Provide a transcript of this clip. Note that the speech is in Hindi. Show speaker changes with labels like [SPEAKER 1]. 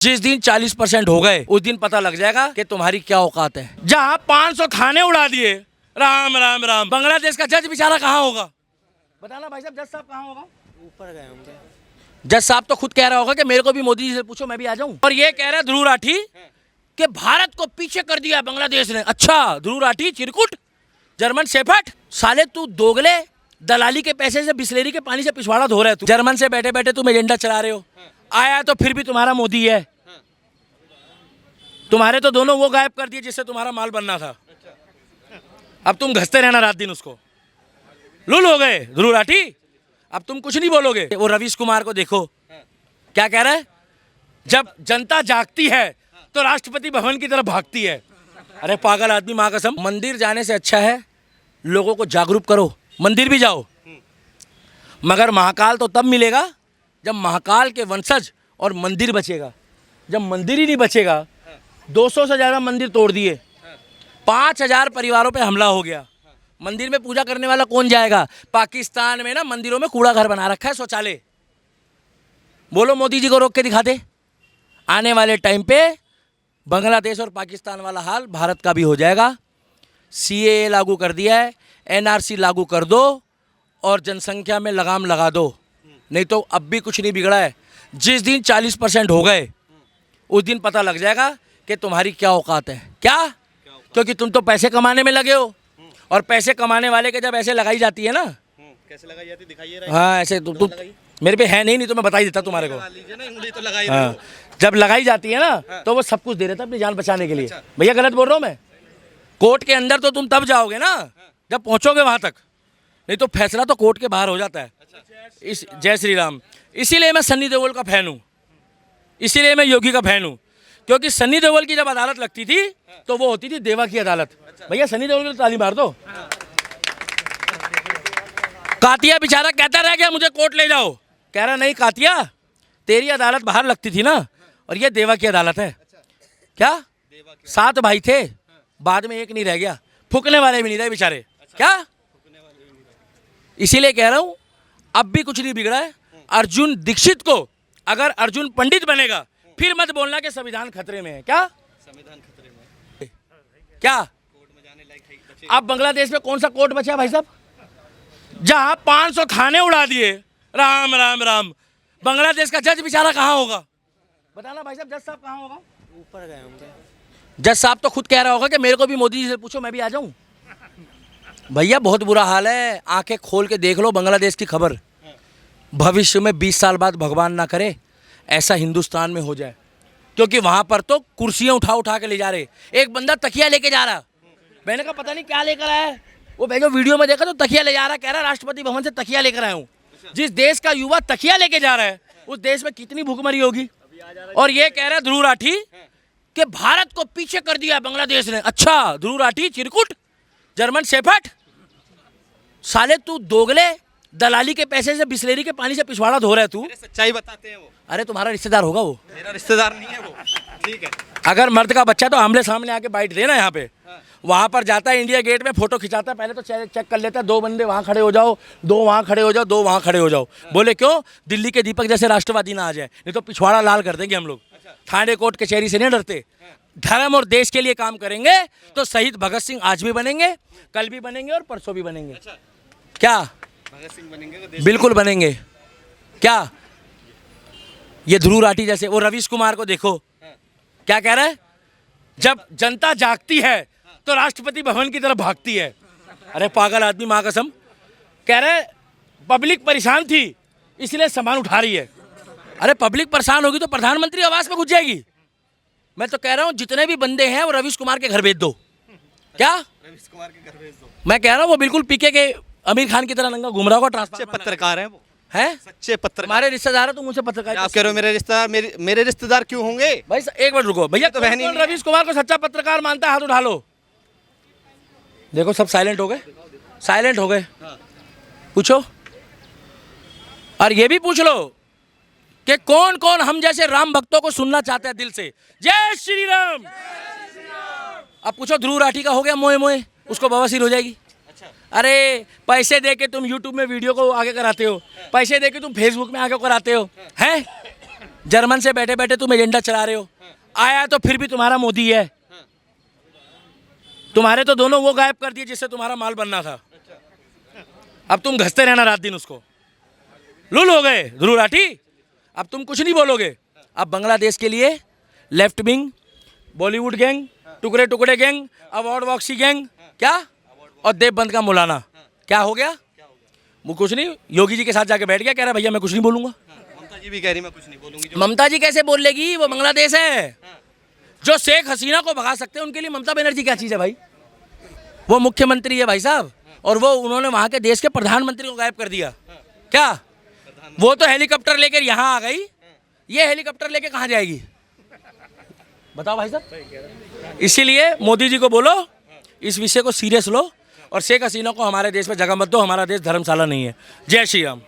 [SPEAKER 1] जिस दिन 40% हो गए उस दिन पता लग जाएगा कि तुम्हारी क्या औकात है। जहाँ 500 खाने उड़ा दिए, राम राम राम, बांग्लादेश का जज बेचारा कहाँ होगा? बताना भाई साहब, जज साहब कहाँ होगा?
[SPEAKER 2] ऊपर गए होंगे।
[SPEAKER 1] जज साहब तो खुद कह रहा होगा कि मेरे को भी मोदी जी से पूछो, मैं भी आ जाऊं। और ये कह रहा है ध्रुव राठी कि भारत को पीछे कर दिया बांग्लादेश ने। अच्छा, ध्रुव राठी चिरकुट, जर्मन शेफर्ड, साले तू दोगले दलाली के पैसे से बिस्लेरी के पानी से पिछवाड़ा धो रहा है। तू जर्मन से बैठे बैठे तुम एजेंडा चला रहे हो। आया तो फिर भी तुम्हारा मोदी है। तुम्हारे तो दोनों वो गायब कर दिए जिससे तुम्हारा माल बनना था। अब तुम घसते रहना रात दिन उसको। लुल हो गए ध्रुव राठी, अब तुम कुछ नहीं बोलोगे। वो रवीश कुमार को देखो क्या कह रहा है, जब जनता जागती है तो राष्ट्रपति भवन की तरफ भागती है। अरे पागल आदमी, माँ कसम। मंदिर जाने से अच्छा है लोगों को जागरूक करो, मंदिर भी जाओ, मगर महाकाल तो तब मिलेगा जब महाकाल के वंशज और मंदिर बचेगा। जब मंदिर ही नहीं बचेगा, 200 से ज़्यादा मंदिर तोड़ दिए, 5000 परिवारों पे हमला हो गया, मंदिर में पूजा करने वाला कौन जाएगा? पाकिस्तान में ना मंदिरों में कूड़ा घर बना रखा है, शौचालय। बोलो मोदी जी को रोक के दिखाते। आने वाले टाइम पे बांग्लादेश और पाकिस्तान वाला हाल भारत का भी हो जाएगा। सीएए लागू कर दिया है, एनआरसी लागू कर दो और जनसंख्या में लगाम लगा दो, नहीं तो अब भी कुछ नहीं बिगड़ा है। जिस दिन 40% हो गए उस दिन पता लग जाएगा कि तुम्हारी क्या औकात है। क्या? क्योंकि तुम तो पैसे कमाने में लगे हो, और पैसे कमाने वाले के जब ऐसे लगाई जाती है ना,
[SPEAKER 2] कैसे लगाई जाती दिखाइए।
[SPEAKER 1] हाँ ऐसे तुम मेरे पे है नहीं तो मैं बता ही देता तुम्हारे को।
[SPEAKER 2] उंगली तो लगाई।
[SPEAKER 1] हाँ, जब लगाई जाती है ना तो वो सब कुछ दे देता अपनी जान बचाने के लिए। भैया गलत बोल रहा हूँ मैं? कोर्ट के अंदर तो तुम तब जाओगे ना जब पहुंचोगे वहां तक, नहीं तो फैसला तो कोर्ट के बाहर हो जाता है। इस जय श्री राम। इसीलिए मैं सन्नी देओल का फैन हूँ, इसीलिए मैं योगी का फैन हूँ, क्योंकि सन्नी देओल की जब अदालत लगती थी तो वो होती थी देवा की अदालत। भैया सन्नी देओल की ताली मार दो। कातिया बेचारा कहता रह गया मुझे कोर्ट ले जाओ, कह रहा नहीं कातिया, तेरी अदालत बाहर लगती थी ना, और ये देवा की अदालत है। क्या? 7 भाई थे, बाद में एक नहीं रह गया, फूकने वाले भी नहीं रहे बेचारे। क्या? इसीलिए कह रहा हूं अब भी कुछ नहीं बिगड़ा है। अर्जुन दीक्षित को अगर अर्जुन पंडित बनेगा फिर मत बोलना कि संविधान खतरे में है। क्या
[SPEAKER 2] संविधान खतरे में?
[SPEAKER 1] क्या
[SPEAKER 2] कोर्ट में जाने लायक है?
[SPEAKER 1] अब बांग्लादेश में कौन सा कोर्ट बचा भाई साहब? जहां 500 खाने उड़ा दिए, राम राम राम, बांग्लादेश का जज बेचारा कहाँ होगा? बताना भाई साहब, जज साहब कहाँ होगा?
[SPEAKER 2] ऊपर गए होंगे।
[SPEAKER 1] जज साहब तो खुद कह रहा होगा कि मेरे को भी मोदी जी से पूछो, मैं भी आ जाऊं। भैया बहुत बुरा हाल है, आंखें खोल के देख लो बांग्लादेश की खबर। भविष्य में 20 साल बाद भगवान ना करे ऐसा हिंदुस्तान में हो जाए, क्योंकि वहां पर तो कुर्सियां उठा उठा के ले जा रहे। एक बंदा तकिया लेके जा रहा, मैंने कहा पता नहीं क्या लेकर आया है, वो जो वीडियो में देखा तो तकिया ले जा रहा, कह रहा राष्ट्रपति भवन से तकिया लेकर आया हूँ। जिस देश का युवा तकिया लेके जा रहा है उस देश में कितनी भूखमरी होगी। और ये कह रहा है ध्रुव राठी कि भारत को पीछे कर दिया बांग्लादेश ने। अच्छा, ध्रुव राठी चिरकुट, जर्मन शेफर्ड, साले तू दोगले दलाली के पैसे से बिस्लेरी के पानी से पिछवाड़ा धो रहा है तू।
[SPEAKER 2] सच्चाई बताते हैं वो।
[SPEAKER 1] अरे तुम्हारा रिश्तेदार होगा वो।
[SPEAKER 2] मेरा रिश्तेदार नहीं है वो। ठीक है।
[SPEAKER 1] अगर मर्द का बच्चा तो आमले सामने आके बाइट देना यहाँ पे। वहां पर जाता है इंडिया गेट में, फोटो खिंचाता है, पहले तो चेक कर लेता है, 2 बंदे वहां खड़े हो जाओ, 2 वहां खड़े हो जाओ, 2 वहां खड़े हो जाओ। बोले क्यों? दिल्ली के दीपक जैसे राष्ट्रवादी ना आ जाए, नहीं तो पिछवाड़ा लाल कर देंगे हम लोग। थाने कोर्ट कचहरी से नहीं डरते, धर्म और देश के लिए काम करेंगे तो शहीद भगत सिंह आज भी बनेंगे, कल भी बनेंगे और परसों भी बनेंगे। क्या
[SPEAKER 2] भगत सिंह बनेंगे?
[SPEAKER 1] बिल्कुल बनेंगे। क्या? ये ध्रुव राठी जैसे, वो रवीश कुमार को देखो क्या कह रहा है, जब जनता जागती है तो राष्ट्रपति भवन की तरफ भागती है। अरे पागल आदमी, माँ कसम। कह रहे पब्लिक परेशान थी इसलिए सामान उठा रही है। अरे पब्लिक परेशान होगी तो प्रधानमंत्री आवास में घुस जाएगी। मैं तो कह रहा हूँ जितने भी बंदे हैं वो रवीश कुमार के घर भेज दो। क्या?
[SPEAKER 2] रवीश कुमार के घर भेज दो।
[SPEAKER 1] मैं कह रहा हूँ वो बिल्कुल पीके के आमिर खान की तरह नंगा घूम रहा होगा। ट्रांसफर
[SPEAKER 2] पत्रकार है वो,
[SPEAKER 1] है
[SPEAKER 2] सच्चे पत्रकार।
[SPEAKER 1] हमारे रिश्तेदार है, तुम मुझसे पत्रकार
[SPEAKER 2] आप कह रहे हो मेरे रिश्तेदार, मेरे रिश्तेदार क्यों होंगे?
[SPEAKER 1] भाई एक मिनट रुको भैया,
[SPEAKER 2] तो बहन ही नहीं।
[SPEAKER 1] रवीश कुमार को सच्चा पत्रकार मानता है? हाथ उठा लो। देखो सब साइलेंट हो गए, साइलेंट हो गए। पूछो, और ये भी पूछ लो कि कौन कौन हम जैसे राम भक्तों को सुनना चाहते हैं दिल से। जय श्री राम। अब पूछो ध्रुव राठी का हो गया मोए मोए, उसको बवासीर हो जाएगी। अरे पैसे दे के तुम यूट्यूब में वीडियो को आगे कराते हो, पैसे दे के तुम फेसबुक में आगे कराते हो, हैं? जर्मन से बैठे बैठे तुम एजेंडा चला रहे हो, आया तो फिर भी तुम्हारा मोदी है। तुम्हारे तो दोनों वो गायब कर दिए जिससे तुम्हारा माल बनना था। अब तुम घसते रहना रात दिन उसको। लूल हो गए ध्रुव राठी, अब तुम कुछ नहीं बोलोगे। अब बांग्लादेश के लिए लेफ्ट विंग, बॉलीवुड गैंग, टुकड़े टुकड़े गैंग, अवार्ड बॉक्सी गैंग, क्या, और देवबंद का मौलाना, क्या हो गया? वो कुछ नहीं, योगी जी के साथ जाके बैठ गया, कह रहा भैया मैं कुछ नहीं बोलूंगा।
[SPEAKER 2] ममता जी भी कह रही मैं कुछ नहीं बोलूंगी।
[SPEAKER 1] ममता जी कैसे बोल लेगी? वो बांग्लादेश है। जो शेख हसीना को भगा सकते हैं उनके लिए ममता बनर्जी क्या चीज़ है भाई? वो मुख्यमंत्री है भाई साहब, और वो उन्होंने वहाँ के देश के प्रधानमंत्री को गायब कर दिया। क्या वो तो हेलीकॉप्टर लेकर यहाँ आ गई, ये हेलीकॉप्टर लेके कहाँ जाएगी बताओ भाई साहब? इसीलिए मोदी जी को बोलो इस विषय को सीरियस लो, और शेख हसीना को हमारे देश में जगह मत दो। हमारा देश धर्मशाला नहीं है। जय श्री राम।